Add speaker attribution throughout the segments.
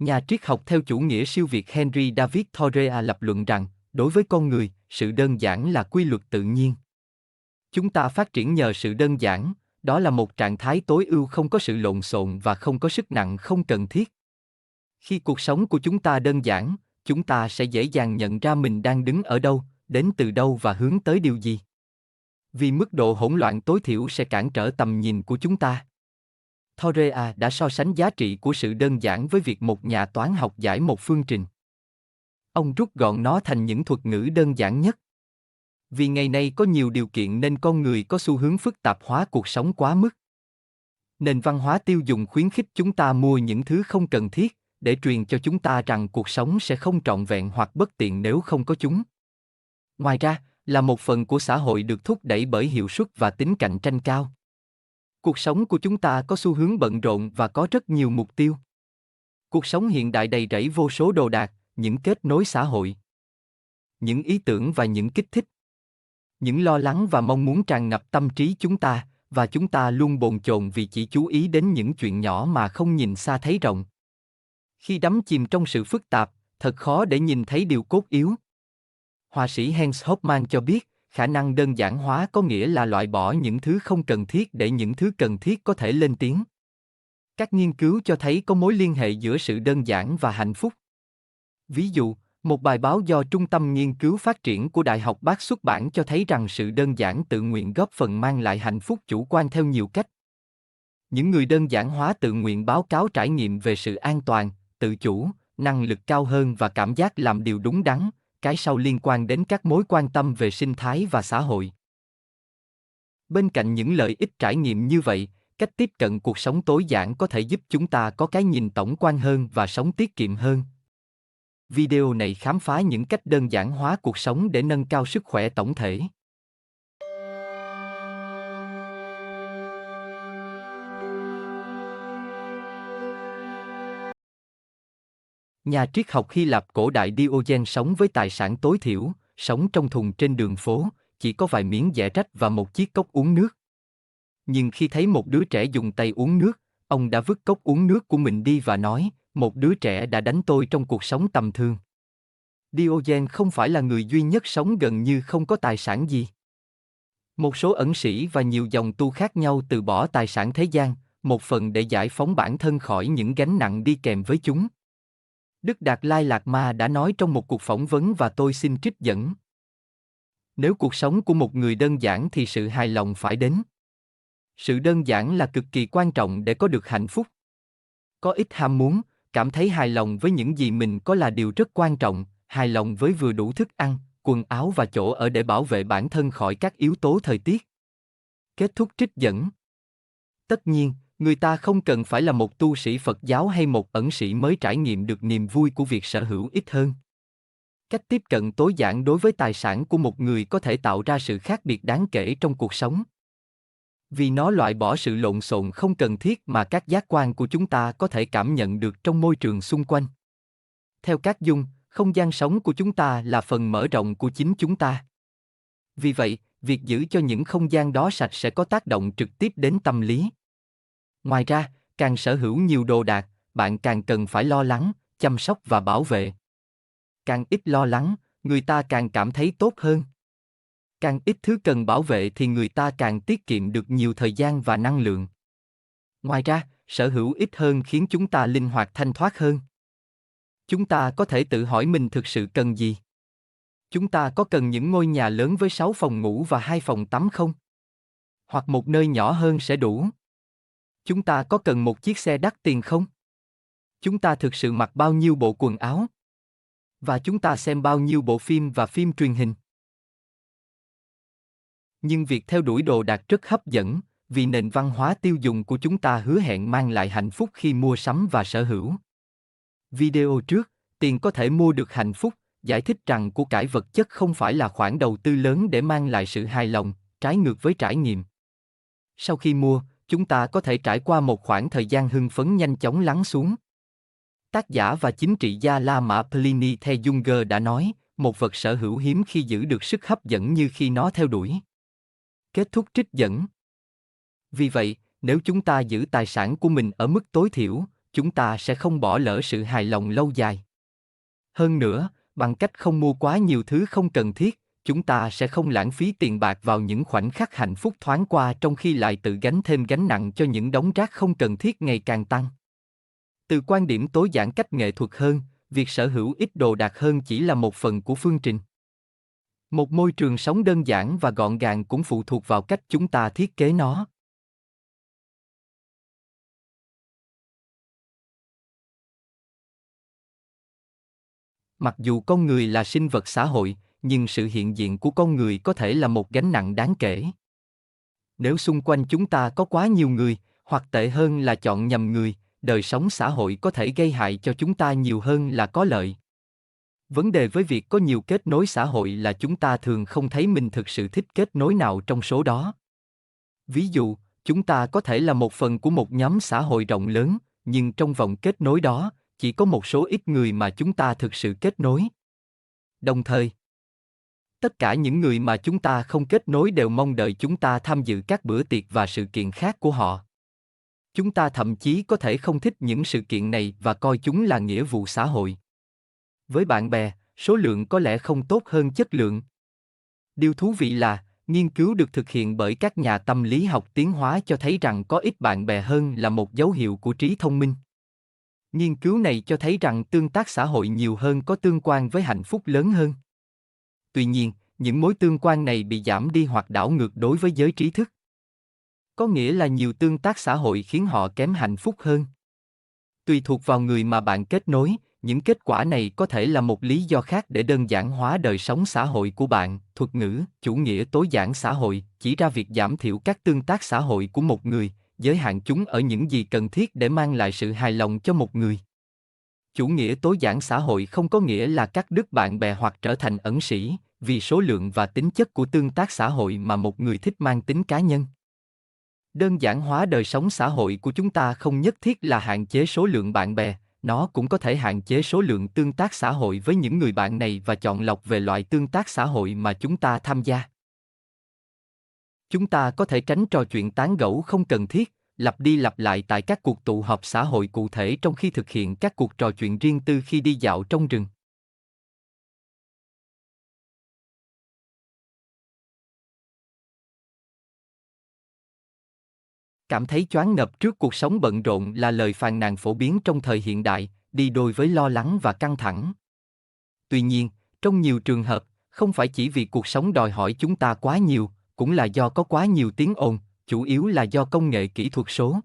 Speaker 1: Nhà triết học theo chủ nghĩa siêu việt Henry David Thoreau lập luận rằng, đối với con người, sự đơn giản là quy luật tự nhiên. Chúng ta phát triển nhờ sự đơn giản, đó là một trạng thái tối ưu không có sự lộn xộn và không có sức nặng không cần thiết. Khi cuộc sống của chúng ta đơn giản, chúng ta sẽ dễ dàng nhận ra mình đang đứng ở đâu, đến từ đâu và hướng tới điều gì. Vì mức độ hỗn loạn tối thiểu sẽ cản trở tầm nhìn của chúng ta. Thoreau đã so sánh giá trị của sự đơn giản với việc một nhà toán học giải một phương trình. Ông rút gọn nó thành những thuật ngữ đơn giản nhất. Vì ngày nay có nhiều điều kiện nên con người có xu hướng phức tạp hóa cuộc sống quá mức. Nền văn hóa tiêu dùng khuyến khích chúng ta mua những thứ không cần thiết, để truyền cho chúng ta rằng cuộc sống sẽ không trọn vẹn hoặc bất tiện nếu không có chúng. Ngoài ra, là một phần của xã hội được thúc đẩy bởi hiệu suất và tính cạnh tranh cao. Cuộc sống của chúng ta có xu hướng bận rộn và có rất nhiều mục tiêu. Cuộc sống hiện đại đầy rẫy vô số đồ đạc, những kết nối xã hội, những ý tưởng và những kích thích. Những lo lắng và mong muốn tràn ngập tâm trí chúng ta, và chúng ta luôn bồn chồn vì chỉ chú ý đến những chuyện nhỏ mà không nhìn xa thấy rộng. Khi đắm chìm trong sự phức tạp, thật khó để nhìn thấy điều cốt yếu. Họa sĩ Hans Hofmann cho biết, khả năng đơn giản hóa có nghĩa là loại bỏ những thứ không cần thiết để những thứ cần thiết có thể lên tiếng. Các nghiên cứu cho thấy có mối liên hệ giữa sự đơn giản và hạnh phúc. Ví dụ, một bài báo do Trung tâm Nghiên cứu Phát triển của Đại học Bath xuất bản cho thấy rằng sự đơn giản tự nguyện góp phần mang lại hạnh phúc chủ quan theo nhiều cách. Những người đơn giản hóa tự nguyện báo cáo trải nghiệm về sự an toàn, tự chủ, năng lực cao hơn và cảm giác làm điều đúng đắn, cái sau liên quan đến các mối quan tâm về sinh thái và xã hội. Bên cạnh những lợi ích trải nghiệm như vậy, cách tiếp cận cuộc sống tối giản có thể giúp chúng ta có cái nhìn tổng quan hơn và sống tiết kiệm hơn. Video này khám phá những cách đơn giản hóa cuộc sống để nâng cao sức khỏe tổng thể. Nhà triết học Hy Lạp cổ đại Diogenes sống với tài sản tối thiểu, sống trong thùng trên đường phố, chỉ có vài miếng dẻ rách và một chiếc cốc uống nước. Nhưng khi thấy một đứa trẻ dùng tay uống nước, ông đã vứt cốc uống nước của mình đi và nói, một đứa trẻ đã đánh tôi trong cuộc sống tầm thường. Diogenes không phải là người duy nhất sống gần như không có tài sản gì. Một số ẩn sĩ và nhiều dòng tu khác nhau từ bỏ tài sản thế gian, một phần để giải phóng bản thân khỏi những gánh nặng đi kèm với chúng. Đức Đạt Lai Lạt Ma đã nói trong một cuộc phỏng vấn và tôi xin trích dẫn. Nếu cuộc sống của một người đơn giản thì sự hài lòng phải đến. Sự đơn giản là cực kỳ quan trọng để có được hạnh phúc. Có ít ham muốn, cảm thấy hài lòng với những gì mình có là điều rất quan trọng, hài lòng với vừa đủ thức ăn, quần áo và chỗ ở để bảo vệ bản thân khỏi các yếu tố thời tiết. Kết thúc trích dẫn. Tất nhiên, người ta không cần phải là một tu sĩ Phật giáo hay một ẩn sĩ mới trải nghiệm được niềm vui của việc sở hữu ít hơn. Cách tiếp cận tối giản đối với tài sản của một người có thể tạo ra sự khác biệt đáng kể trong cuộc sống. Vì nó loại bỏ sự lộn xộn không cần thiết mà các giác quan của chúng ta có thể cảm nhận được trong môi trường xung quanh. Theo các Jung, không gian sống của chúng ta là phần mở rộng của chính chúng ta. Vì vậy, việc giữ cho những không gian đó sạch sẽ có tác động trực tiếp đến tâm lý. Ngoài ra, càng sở hữu nhiều đồ đạc, bạn càng cần phải lo lắng, chăm sóc và bảo vệ. Càng ít lo lắng, người ta càng cảm thấy tốt hơn. Càng ít thứ cần bảo vệ thì người ta càng tiết kiệm được nhiều thời gian và năng lượng. Ngoài ra, sở hữu ít hơn khiến chúng ta linh hoạt thanh thoát hơn. Chúng ta có thể tự hỏi mình thực sự cần gì. Chúng ta có cần những ngôi nhà lớn với 6 phòng ngủ và 2 phòng tắm không? Hoặc một nơi nhỏ hơn sẽ đủ? Chúng ta có cần một chiếc xe đắt tiền không? Chúng ta thực sự mặc bao nhiêu bộ quần áo? Và chúng ta xem bao nhiêu bộ phim và phim truyền hình? Nhưng việc theo đuổi đồ đạc rất hấp dẫn, vì nền văn hóa tiêu dùng của chúng ta hứa hẹn mang lại hạnh phúc khi mua sắm và sở hữu. Video trước, tiền có thể mua được hạnh phúc, giải thích rằng của cải vật chất không phải là khoản đầu tư lớn để mang lại sự hài lòng, trái ngược với trải nghiệm. Sau khi mua, chúng ta có thể trải qua một khoảng thời gian hưng phấn nhanh chóng lắng xuống. Tác giả và chính trị gia La Mã Pliny The Younger đã nói, một vật sở hữu hiếm khi giữ được sức hấp dẫn như khi nó theo đuổi. Kết thúc trích dẫn. Vì vậy, nếu chúng ta giữ tài sản của mình ở mức tối thiểu, chúng ta sẽ không bỏ lỡ sự hài lòng lâu dài. Hơn nữa, bằng cách không mua quá nhiều thứ không cần thiết, chúng ta sẽ không lãng phí tiền bạc vào những khoảnh khắc hạnh phúc thoáng qua trong khi lại tự gánh thêm gánh nặng cho những đống rác không cần thiết ngày càng tăng. Từ quan điểm tối giản cách nghệ thuật hơn, việc sở hữu ít đồ đạc hơn chỉ là một phần của phương trình. Một môi trường sống đơn giản và gọn gàng cũng phụ thuộc vào cách chúng ta thiết kế nó. Mặc dù con người là sinh vật xã hội, nhưng sự hiện diện của con người có thể là một gánh nặng đáng kể. Nếu xung quanh chúng ta có quá nhiều người, hoặc tệ hơn là chọn nhầm người, đời sống xã hội có thể gây hại cho chúng ta nhiều hơn là có lợi. Vấn đề với việc có nhiều kết nối xã hội là chúng ta thường không thấy mình thực sự thích kết nối nào trong số đó. Ví dụ, chúng ta có thể là một phần của một nhóm xã hội rộng lớn, nhưng trong vòng kết nối đó, chỉ có một số ít người mà chúng ta thực sự kết nối. Đồng thời, tất cả những người mà chúng ta không kết nối đều mong đợi chúng ta tham dự các bữa tiệc và sự kiện khác của họ. Chúng ta thậm chí có thể không thích những sự kiện này và coi chúng là nghĩa vụ xã hội. Với bạn bè, số lượng có lẽ không tốt hơn chất lượng. Điều thú vị là, nghiên cứu được thực hiện bởi các nhà tâm lý học tiến hóa cho thấy rằng có ít bạn bè hơn là một dấu hiệu của trí thông minh. Nghiên cứu này cho thấy rằng tương tác xã hội nhiều hơn có tương quan với hạnh phúc lớn hơn. Tuy nhiên, những mối tương quan này bị giảm đi hoặc đảo ngược đối với giới trí thức. Có nghĩa là nhiều tương tác xã hội khiến họ kém hạnh phúc hơn. Tùy thuộc vào người mà bạn kết nối, những kết quả này có thể là một lý do khác để đơn giản hóa đời sống xã hội của bạn. Thuật ngữ chủ nghĩa tối giản xã hội chỉ ra việc giảm thiểu các tương tác xã hội của một người, giới hạn chúng ở những gì cần thiết để mang lại sự hài lòng cho một người. Chủ nghĩa tối giản xã hội không có nghĩa là cắt đứt bạn bè hoặc trở thành ẩn sĩ, vì số lượng và tính chất của tương tác xã hội mà một người thích mang tính cá nhân. Đơn giản hóa đời sống xã hội của chúng ta không nhất thiết là hạn chế số lượng bạn bè, nó cũng có thể hạn chế số lượng tương tác xã hội với những người bạn này và chọn lọc về loại tương tác xã hội mà chúng ta tham gia. Chúng ta có thể tránh trò chuyện tán gẫu không cần thiết, lặp đi lặp lại tại các cuộc tụ họp xã hội cụ thể trong khi thực hiện các cuộc trò chuyện riêng tư khi đi dạo trong rừng. Cảm thấy choáng ngợp trước cuộc sống bận rộn là lời phàn nàn phổ biến trong thời hiện đại, đi đôi với lo lắng và căng thẳng. Tuy nhiên, trong nhiều trường hợp, không phải chỉ vì cuộc sống đòi hỏi chúng ta quá nhiều, cũng là do có quá nhiều tiếng ồn, chủ yếu là do công nghệ kỹ thuật số.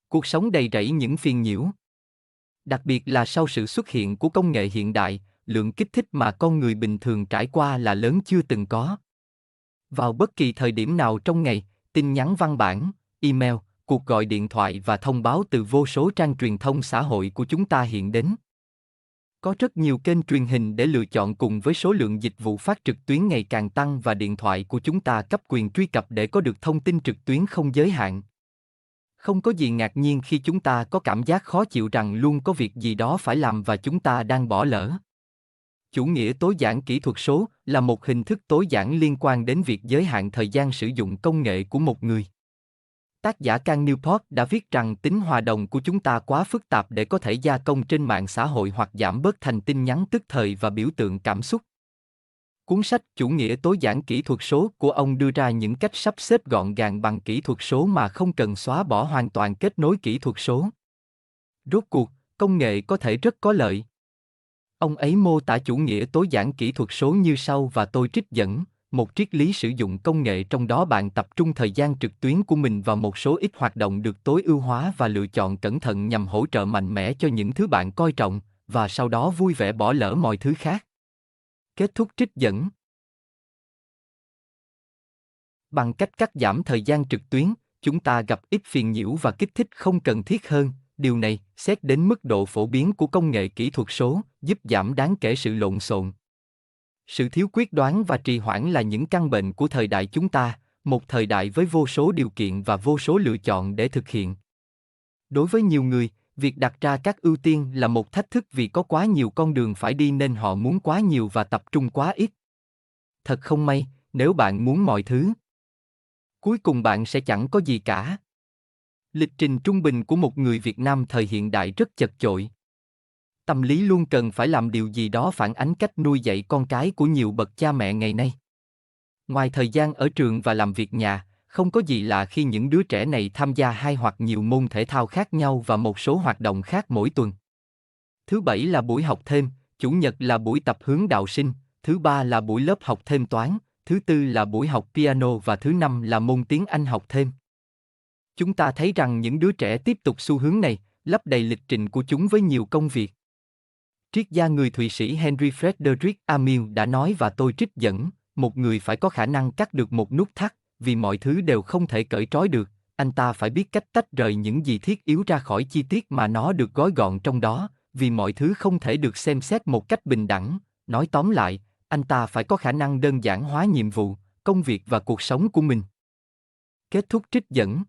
Speaker 1: Cuộc sống đầy rẫy những phiền nhiễu. Đặc biệt là sau sự xuất hiện của công nghệ hiện đại, lượng kích thích mà con người bình thường trải qua là lớn chưa từng có. Vào bất kỳ thời điểm nào trong ngày, tin nhắn văn bản, email, cuộc gọi điện thoại và thông báo từ vô số trang truyền thông xã hội của chúng ta hiện đến. Có rất nhiều kênh truyền hình để lựa chọn cùng với số lượng dịch vụ phát trực tuyến ngày càng tăng và điện thoại của chúng ta cấp quyền truy cập để có được thông tin trực tuyến không giới hạn. Không có gì ngạc nhiên khi chúng ta có cảm giác khó chịu rằng luôn có việc gì đó phải làm và chúng ta đang bỏ lỡ. Chủ nghĩa tối giản kỹ thuật số là một hình thức tối giản liên quan đến việc giới hạn thời gian sử dụng công nghệ của một người. Tác giả Cal Newport đã viết rằng tính hòa đồng của chúng ta quá phức tạp để có thể gia công trên mạng xã hội hoặc giảm bớt thành tin nhắn tức thời và biểu tượng cảm xúc. Cuốn sách Chủ nghĩa tối giản kỹ thuật số của ông đưa ra những cách sắp xếp gọn gàng bằng kỹ thuật số mà không cần xóa bỏ hoàn toàn kết nối kỹ thuật số. Rốt cuộc, công nghệ có thể rất có lợi. Ông ấy mô tả chủ nghĩa tối giản kỹ thuật số như sau và tôi trích dẫn, một triết lý sử dụng công nghệ trong đó bạn tập trung thời gian trực tuyến của mình vào một số ít hoạt động được tối ưu hóa và lựa chọn cẩn thận nhằm hỗ trợ mạnh mẽ cho những thứ bạn coi trọng, và sau đó vui vẻ bỏ lỡ mọi thứ khác. Kết thúc trích dẫn. Bằng cách cắt giảm thời gian trực tuyến, chúng ta gặp ít phiền nhiễu và kích thích không cần thiết hơn. Điều này, xét đến mức độ phổ biến của công nghệ kỹ thuật số, giúp giảm đáng kể sự lộn xộn. Sự thiếu quyết đoán và trì hoãn là những căn bệnh của thời đại chúng ta, một thời đại với vô số điều kiện và vô số lựa chọn để thực hiện. Đối với nhiều người, việc đặt ra các ưu tiên là một thách thức vì có quá nhiều con đường phải đi nên họ muốn quá nhiều và tập trung quá ít. Thật không may, nếu bạn muốn mọi thứ, cuối cùng bạn sẽ chẳng có gì cả. Lịch trình trung bình của một người Việt Nam thời hiện đại rất chật chội. Tâm lý luôn cần phải làm điều gì đó phản ánh cách nuôi dạy con cái của nhiều bậc cha mẹ ngày nay. Ngoài thời gian ở trường và làm việc nhà, không có gì lạ khi những đứa trẻ này tham gia hai hoặc nhiều môn thể thao khác nhau và một số hoạt động khác mỗi tuần. Thứ bảy là buổi học thêm, chủ nhật là buổi tập hướng đạo sinh, thứ ba là buổi lớp học thêm toán, thứ tư là buổi học piano và thứ năm là môn tiếng Anh học thêm. Chúng ta thấy rằng những đứa trẻ tiếp tục xu hướng này, lấp đầy lịch trình của chúng với nhiều công việc. Triết gia người Thụy Sĩ Henry Frederick Amiel đã nói và tôi trích dẫn, một người phải có khả năng cắt được một nút thắt, vì mọi thứ đều không thể cởi trói được, anh ta phải biết cách tách rời những gì thiết yếu ra khỏi chi tiết mà nó được gói gọn trong đó, vì mọi thứ không thể được xem xét một cách bình đẳng. Nói tóm lại, anh ta phải có khả năng đơn giản hóa nhiệm vụ, công việc và cuộc sống của mình. Kết thúc trích dẫn.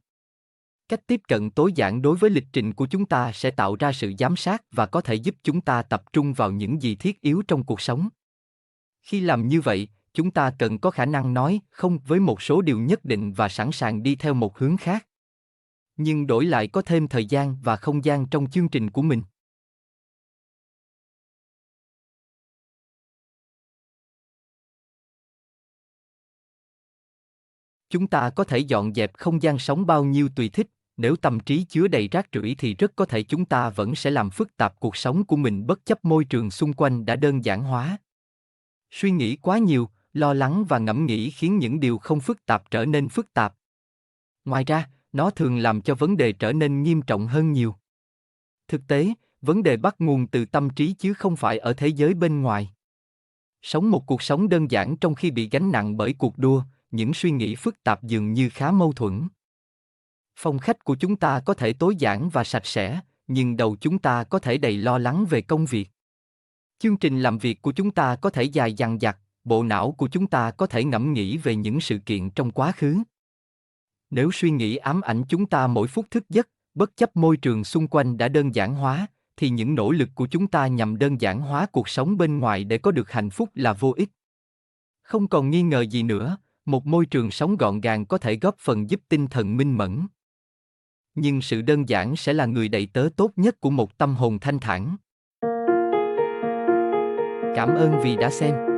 Speaker 1: Cách tiếp cận tối giản đối với lịch trình của chúng ta sẽ tạo ra sự giám sát và có thể giúp chúng ta tập trung vào những gì thiết yếu trong cuộc sống. Khi làm như vậy, chúng ta cần có khả năng nói không với một số điều nhất định và sẵn sàng đi theo một hướng khác. Nhưng đổi lại có thêm thời gian và không gian trong chương trình của mình. Chúng ta có thể dọn dẹp không gian sống bao nhiêu tùy thích, nếu tâm trí chứa đầy rác rưởi thì rất có thể chúng ta vẫn sẽ làm phức tạp cuộc sống của mình bất chấp môi trường xung quanh đã đơn giản hóa. Suy nghĩ quá nhiều, lo lắng và ngẫm nghĩ khiến những điều không phức tạp trở nên phức tạp. Ngoài ra, nó thường làm cho vấn đề trở nên nghiêm trọng hơn nhiều. Thực tế, vấn đề bắt nguồn từ tâm trí chứ không phải ở thế giới bên ngoài. Sống một cuộc sống đơn giản trong khi bị gánh nặng bởi cuộc đua, những suy nghĩ phức tạp dường như khá mâu thuẫn. Phòng khách của chúng ta có thể tối giản và sạch sẽ, nhưng đầu chúng ta có thể đầy lo lắng về công việc. Chương trình làm việc của chúng ta có thể dài dằng dặc, bộ não của chúng ta có thể ngẫm nghĩ về những sự kiện trong quá khứ. Nếu suy nghĩ ám ảnh chúng ta mỗi phút thức giấc, bất chấp môi trường xung quanh đã đơn giản hóa, thì những nỗ lực của chúng ta nhằm đơn giản hóa cuộc sống bên ngoài để có được hạnh phúc là vô ích. Không còn nghi ngờ gì nữa, một môi trường sống gọn gàng có thể góp phần giúp tinh thần minh mẫn. Nhưng sự đơn giản sẽ là người đầy tớ tốt nhất của một tâm hồn thanh thản. Cảm ơn vì đã xem.